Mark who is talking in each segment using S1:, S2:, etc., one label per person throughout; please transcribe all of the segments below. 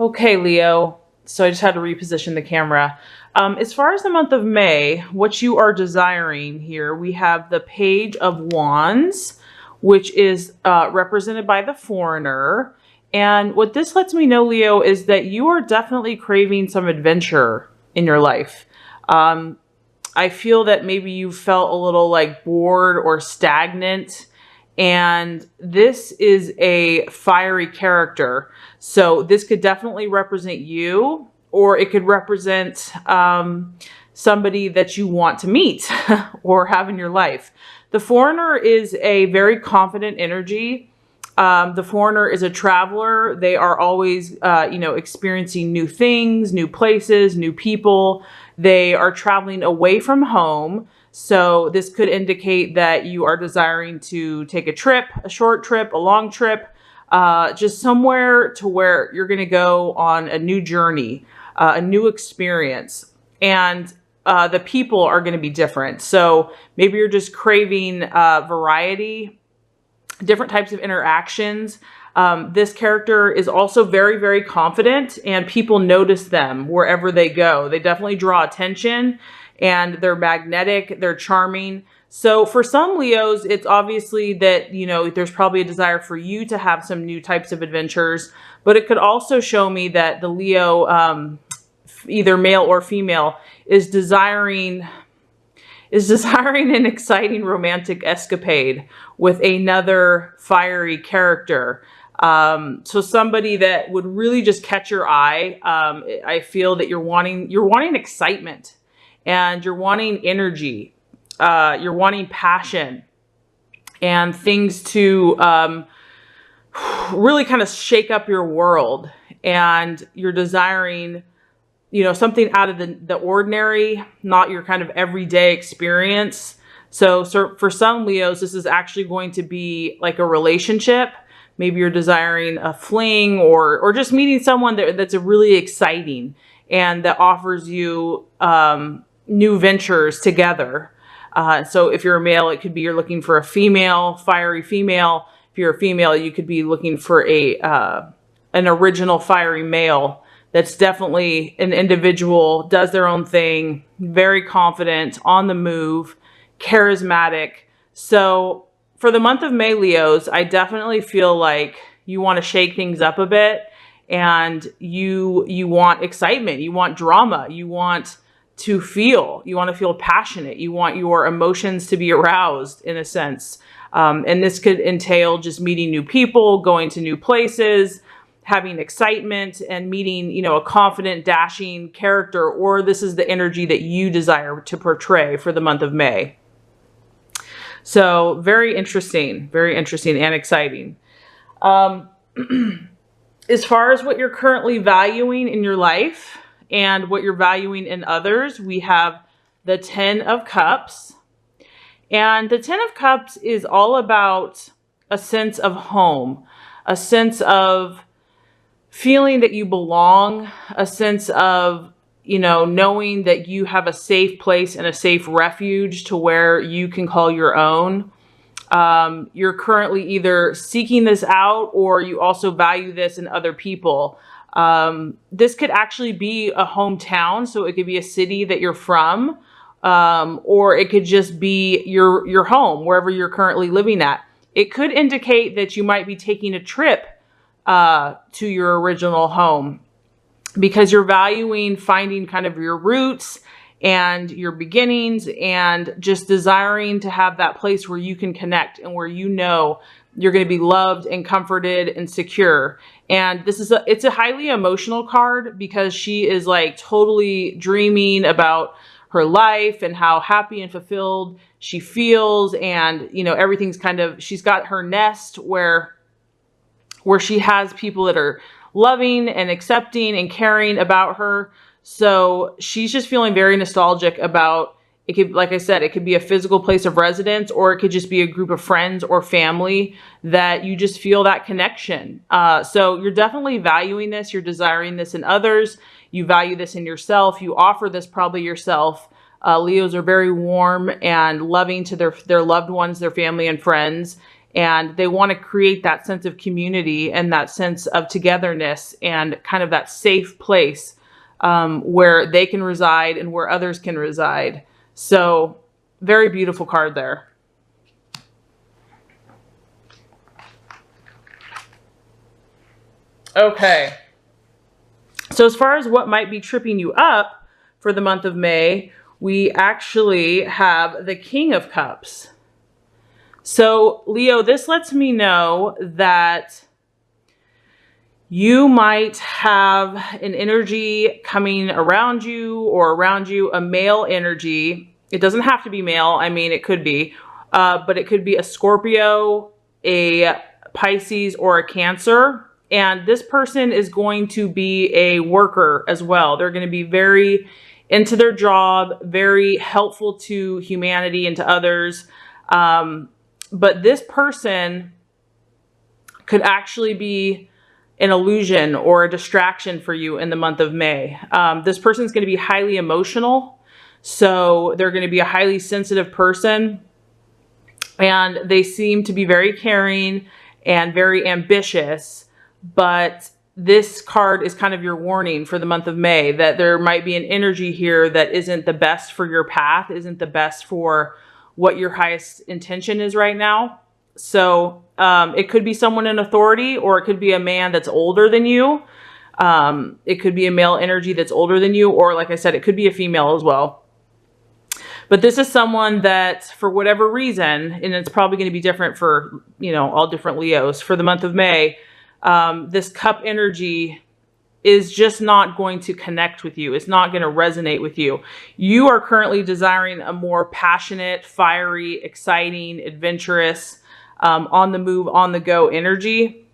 S1: Okay, Leo. So I just had to reposition the camera. As far as the month of May, what you are desiring here, we have the Page of Wands, which is represented by the Foreigner. And what this lets me know, Leo, is that you are definitely craving some adventure in your life. I feel that maybe you felt a little like bored or stagnant. And this is a fiery character. So this could definitely represent you, or it could represent somebody that you want to meet or have in your life. The Foreigner is a very confident energy. The Foreigner is a traveler. They are always, experiencing new things, new places, new people. They are traveling away from home. So this could indicate that you are desiring to take a trip, a short trip, a long trip, just somewhere to where you're going to go on a new journey, a new experience. And the people are going to be different. So maybe you're just craving variety, different types of interactions. This character is also very, very confident, and people notice them wherever they go. They definitely draw attention, and they're magnetic, they're charming. So for some Leos, it's obviously that, there's probably a desire for you to have some new types of adventures, but it could also show me that the Leo, either male or female, is desiring an exciting romantic escapade with another fiery character. So somebody that would really just catch your eye. I feel that you're wanting excitement, and you're wanting energy. You're wanting passion and things to really kind of shake up your world. And you're desiring, something out of the ordinary, not your kind of everyday experience. So for some Leos, this is actually going to be like a relationship. Maybe you're desiring a fling, or just meeting someone that's really exciting and that offers you new ventures together. So if you're a male, it could be you're looking for a female, fiery female. If you're a female, you could be looking for an original fiery male that's definitely an individual, does their own thing, very confident, on the move, charismatic. So for the month of May, Leos, I definitely feel like you want to shake things up a bit, and you want excitement, you want drama, you want to feel passionate, you want your emotions to be aroused in a sense. And this could entail just meeting new people, going to new places, having excitement, and meeting, a confident, dashing character, or this is the energy that you desire to portray for the month of May. So very interesting and exciting. As far as what you're currently valuing in your life and what you're valuing in others, we have the 10 of Cups. And the 10 of Cups is all about a sense of home, a sense of feeling that you belong, a sense of, knowing that you have a safe place and a safe refuge to where you can call your own. You're currently either seeking this out, or you also value this in other people. This could actually be a hometown. So it could be a city that you're from, or it could just be your home, wherever you're currently living at. It could indicate that you might be taking a trip to your original home, because you're valuing finding kind of your roots and your beginnings, and just desiring to have that place where you can connect and where you're going to be loved and comforted and secure. And it's a highly emotional card, because she is like totally dreaming about her life and how happy and fulfilled she feels. And, everything's she's got her nest where she has people that are loving and accepting and caring about her. So she's just feeling very nostalgic about it. Could, like I said, it could be a physical place of residence, or it could just be a group of friends or family that you just feel that connection. So you're definitely valuing this. You're desiring this in others. You value this in yourself. You offer this probably yourself. Leos are very warm and loving to their loved ones, their family and friends. and they want to create that sense of community and that sense of togetherness and kind of that safe place where they can reside and where others can reside. So very beautiful card there. Okay. So as far as what might be tripping you up for the month of May, we actually have the King of Cups. So Leo, this lets me know that you might have an energy coming around you or around you, a male energy. It doesn't have to be male. I mean, it could be, but it could be a Scorpio, a Pisces, or a Cancer. And this person is going to be a worker as well. They're going to be very into their job, very helpful to humanity and to others. But this person could actually be an illusion or a distraction for you in the month of May. This person is going to be highly emotional. So they're going to be a highly sensitive person. And they seem to be very caring and very ambitious. But this card is kind of your warning for the month of May, that there might be an energy here that isn't the best for your path, isn't the best for what your highest intention is right now. So it could be someone in authority, or it could be a man that's older than you. It could be a male energy that's older than you, or like I said, it could be a female as well. But this is someone that, for whatever reason, and it's probably going to be different for, you know, all different Leos for the month of May, this cup energy is just not going to connect with you. It's not going to resonate with you. You are currently desiring a more passionate, fiery, exciting, adventurous, on the move, on the go energy.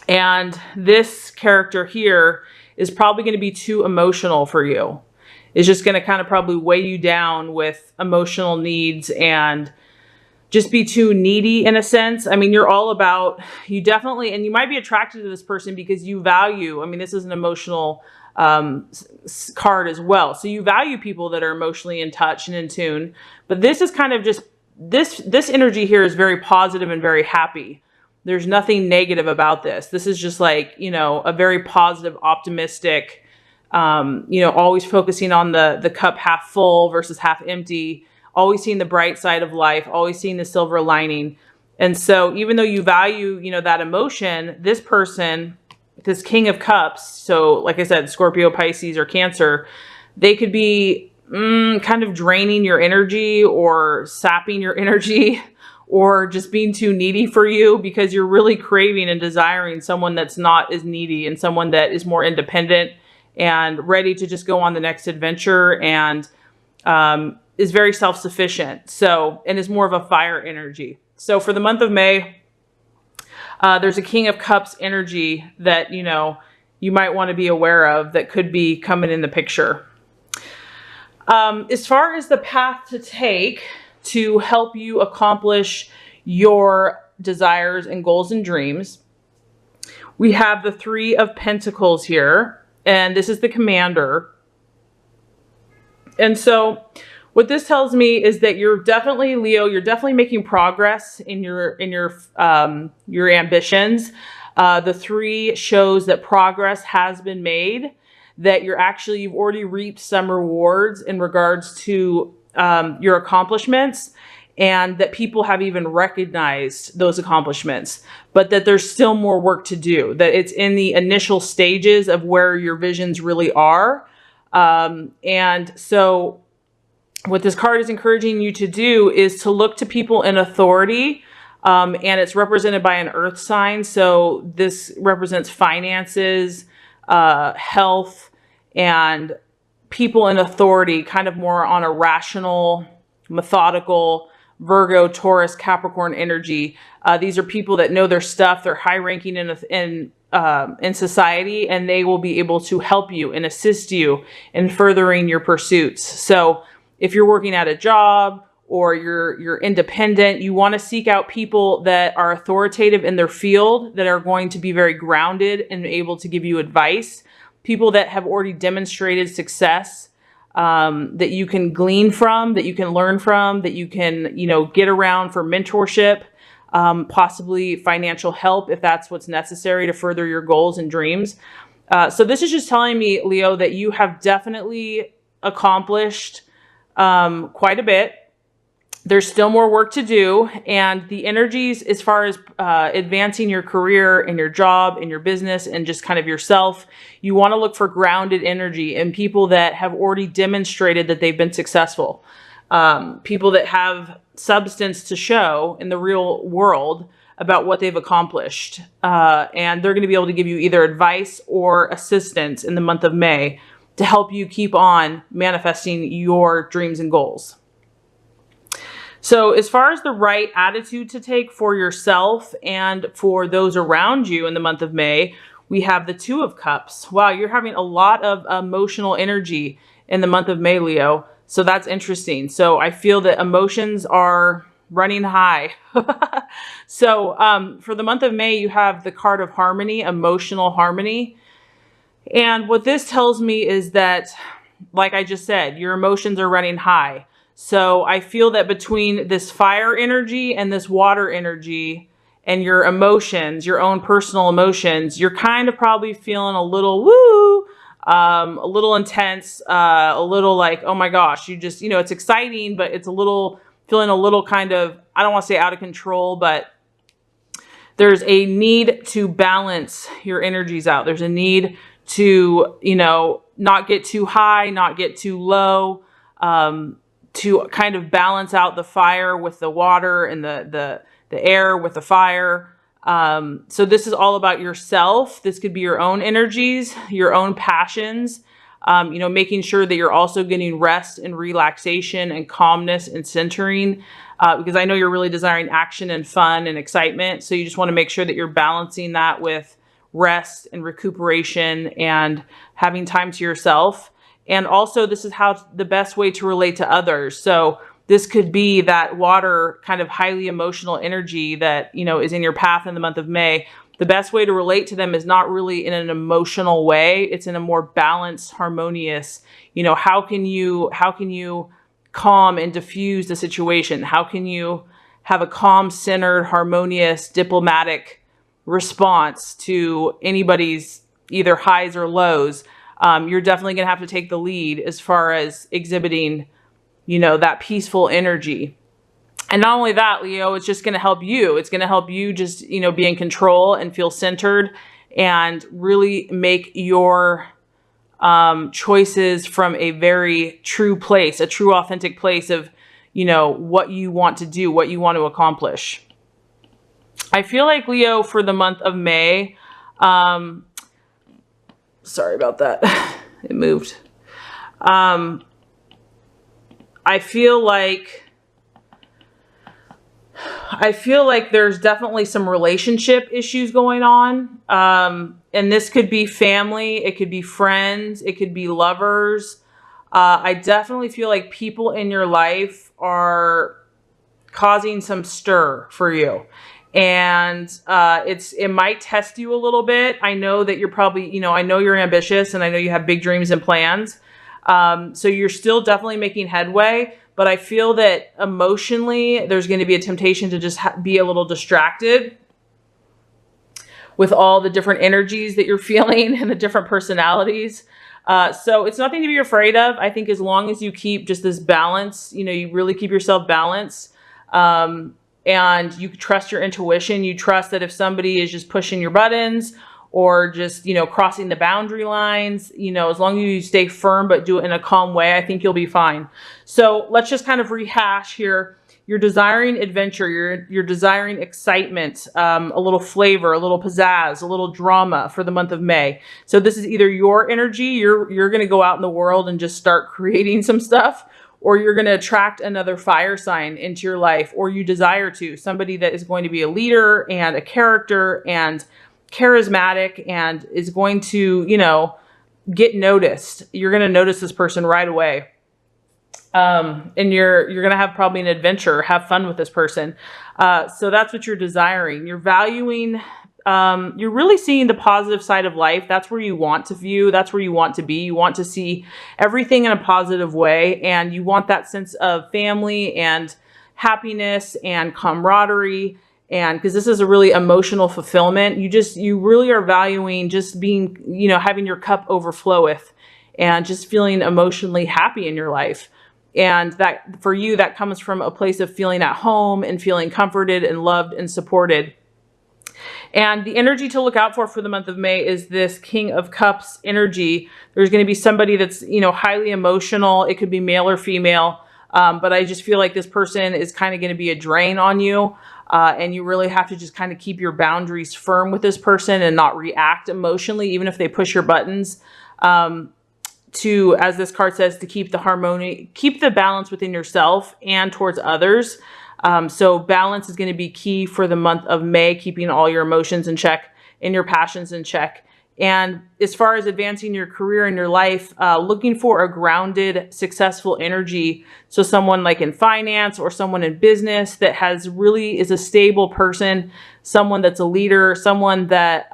S1: And this character here is probably going to be too emotional for you. It's just going to kind of probably weigh you down with emotional needs and just be too needy in a sense. I mean, you're all about, you definitely, and you might be attracted to this person because you value, I mean, this is an emotional card as well. So you value people that are emotionally in touch and in tune, but this is kind of just, this energy here is very positive and very happy. There's nothing negative about this. This is just like, you know, a very positive, optimistic, you know, always focusing on the cup half full versus half empty, always seeing the bright side of life, always seeing the silver lining. And so even though you value, you know, that emotion, this person, this King of Cups, so like I said, Scorpio, Pisces, or Cancer, they could be kind of draining your energy or sapping your energy or just being too needy for you, because you're really craving and desiring someone that's not as needy and someone that is more independent and ready to just go on the next adventure and is very self-sufficient. So, and is more of a fire energy. So for the month of May, there's a King of Cups energy that, you know, you might want to be aware of that could be coming in the picture. As far as the path to take to help you accomplish your desires and goals and dreams, we have the Three of Pentacles here, and this is the commander. And so what this tells me is that you're definitely, Leo, you're definitely making progress in your ambitions. The three shows that progress has been made, that you've already reaped some rewards in regards to your accomplishments, and that people have even recognized those accomplishments, but that there's still more work to do, that it's in the initial stages of where your visions really are. And so what this card is encouraging you to do is to look to people in authority, and it's represented by an earth sign. So this represents finances, health, and people in authority, kind of more on a rational, methodical, Virgo, Taurus, Capricorn energy. These are people that know their stuff. They're high ranking in society, and they will be able to help you and assist you in furthering your pursuits. So if you're working at a job or you're independent, you want to seek out people that are authoritative in their field, that are going to be very grounded and able to give you advice. People that have already demonstrated success, that you can glean from, that you can learn from, that you can, you know, get around for mentorship. possibly financial help if that's what's necessary to further your goals and dreams. So this is just telling me, Leo, that you have definitely accomplished quite a bit. There's still more work to do, and the energies as far as advancing your career and your job and your business and just kind of yourself, you want to look for grounded energy and people that have already demonstrated that they've been successful. People that have substance to show in the real world about what they've accomplished. And they're going to be able to give you either advice or assistance in the month of May to help you keep on manifesting your dreams and goals. So as far as the right attitude to take for yourself and for those around you in the month of May, we have the Two of Cups. Wow, you're having a lot of emotional energy in the month of May, Leo. So that's interesting. So I feel that emotions are running high. So for the month of May, you have the card of harmony, emotional harmony. And what this tells me is that, like I just said, your emotions are running high. So I feel that between this fire energy and this water energy and your emotions, your own personal emotions, you're kind of probably feeling a little woo, a little intense, a little like, oh my gosh, you just, it's exciting, but it's feeling a little kind of, I don't want to say out of control, but there's a need to balance your energies out. There's a need to, not get too high, not get too low, to kind of balance out the fire with the water and the air with the fire. So this is all about yourself. This could be your own energies, your own passions, making sure that you're also getting rest and relaxation and calmness and centering, because I know you're really desiring action and fun and excitement. So you just want to make sure that you're balancing that with rest and recuperation and having time to yourself. And also this is how the best way to relate to others. So this could be that water kind of highly emotional energy that, is in your path in the month of May. The best way to relate to them is not really in an emotional way. It's in a more balanced, harmonious, how can you calm and diffuse the situation? How can you have a calm, centered, harmonious, diplomatic response to anybody's either highs or lows? You're definitely going to have to take the lead as far as exhibiting, that peaceful energy. And not only that, Leo, it's just going to help you. It's going to help you just, be in control and feel centered and really make your choices from a very true place, a true authentic place of, what you want to do, what you want to accomplish. I feel like, Leo, for the month of May, sorry about that. It moved. I feel like there's definitely some relationship issues going on. And this could be family. It could be friends. It could be lovers. I definitely feel like people in your life are causing some stir for you. And it might test you a little bit. I know that you're probably, I know you're ambitious and I know you have big dreams and plans. So you're still definitely making headway, but I feel that emotionally there's going to be a temptation to just be a little distracted with all the different energies that you're feeling and the different personalities. So it's nothing to be afraid of. I think as long as you keep just this balance, you really keep yourself balanced, and you trust your intuition. You trust that if somebody is just pushing your buttons or just, crossing the boundary lines, as long as you stay firm, but do it in a calm way, I think you'll be fine. So let's just kind of rehash here. You're desiring adventure. You're desiring excitement, a little flavor, a little pizzazz, a little drama for the month of May. So this is either your energy. You're going to go out in the world and just start creating some stuff, or you're going to attract another fire sign into your life, or you desire to, somebody that is going to be a leader and a character and charismatic and is going to, get noticed. You're going to notice this person right away. And you're going to have probably an adventure, have fun with this person. So that's what you're desiring. You're valuing, you're really seeing the positive side of life. That's where you want to view. That's where you want to be. You want to see everything in a positive way. And you want that sense of family and happiness and camaraderie And because this is a really emotional fulfillment, you really are valuing just being, having your cup overfloweth and just feeling emotionally happy in your life. And that for you, that comes from a place of feeling at home and feeling comforted and loved and supported. And the energy to look out for the month of May is this King of Cups energy. There's going to be somebody that's, highly emotional. It could be male or female. But I just feel like this person is kind of going to be a drain on you. And you really have to just kind of keep your boundaries firm with this person and not react emotionally, even if they push your buttons. As this card says, to keep the harmony, keep the balance within yourself and towards others. So balance is going to be key for the month of May, keeping all your emotions in check and your passions in check. And as far as advancing your career and your life, looking for a grounded, successful energy. So someone like in finance or someone in business that is a stable person, someone that's a leader, someone that,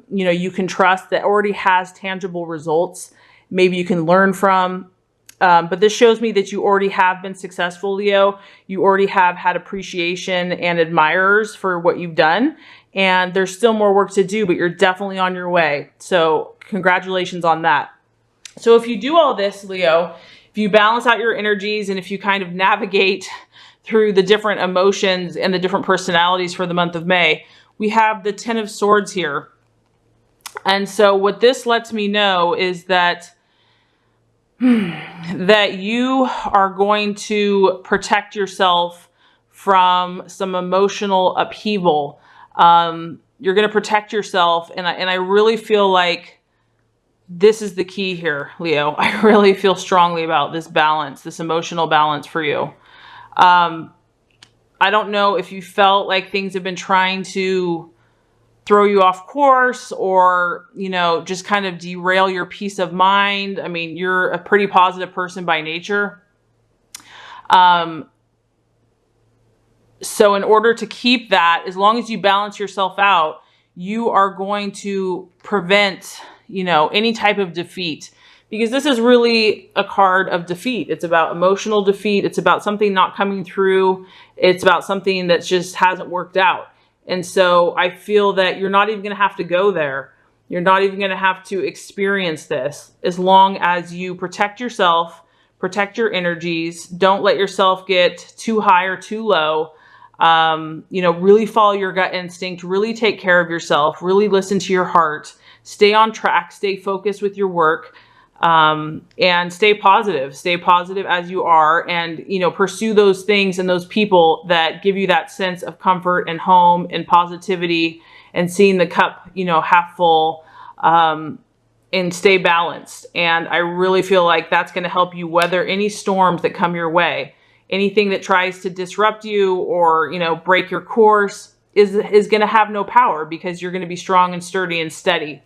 S1: you can trust, that already has tangible results. Maybe you can learn from. But this shows me that you already have been successful, Leo. You already have had appreciation and admirers for what you've done. And there's still more work to do, but you're definitely on your way. So congratulations on that. So if you do all this, Leo, if you balance out your energies and if you kind of navigate through the different emotions and the different personalities for the month of May, we have the Ten of Swords here. And so what this lets me know is that you are going to protect yourself from some emotional upheaval. You're going to protect yourself. And I really feel like this is the key here, Leo. I really feel strongly about this balance, this emotional balance for you. I don't know if you felt like things have been trying to throw you off course or, just kind of derail your peace of mind. I mean, you're a pretty positive person by nature. So in order to keep that, as long as you balance yourself out, you are going to prevent, any type of defeat, because this is really a card of defeat. It's about emotional defeat. It's about something not coming through. It's about something that just hasn't worked out. And so I feel that you're not even going to have to go there. You're not even going to have to experience this, as long as you protect yourself, protect your energies. Don't let yourself get too high or too low. Really follow your gut instinct, really take care of yourself, really listen to your heart, stay on track, stay focused with your work, and stay positive as you are, and, pursue those things and those people that give you that sense of comfort and home and positivity and seeing the cup, half full, and stay balanced. And I really feel like that's going to help you weather any storms that come your way. Anything that tries to disrupt you or, break your course is going to have no power, because you're going to be strong and sturdy and steady.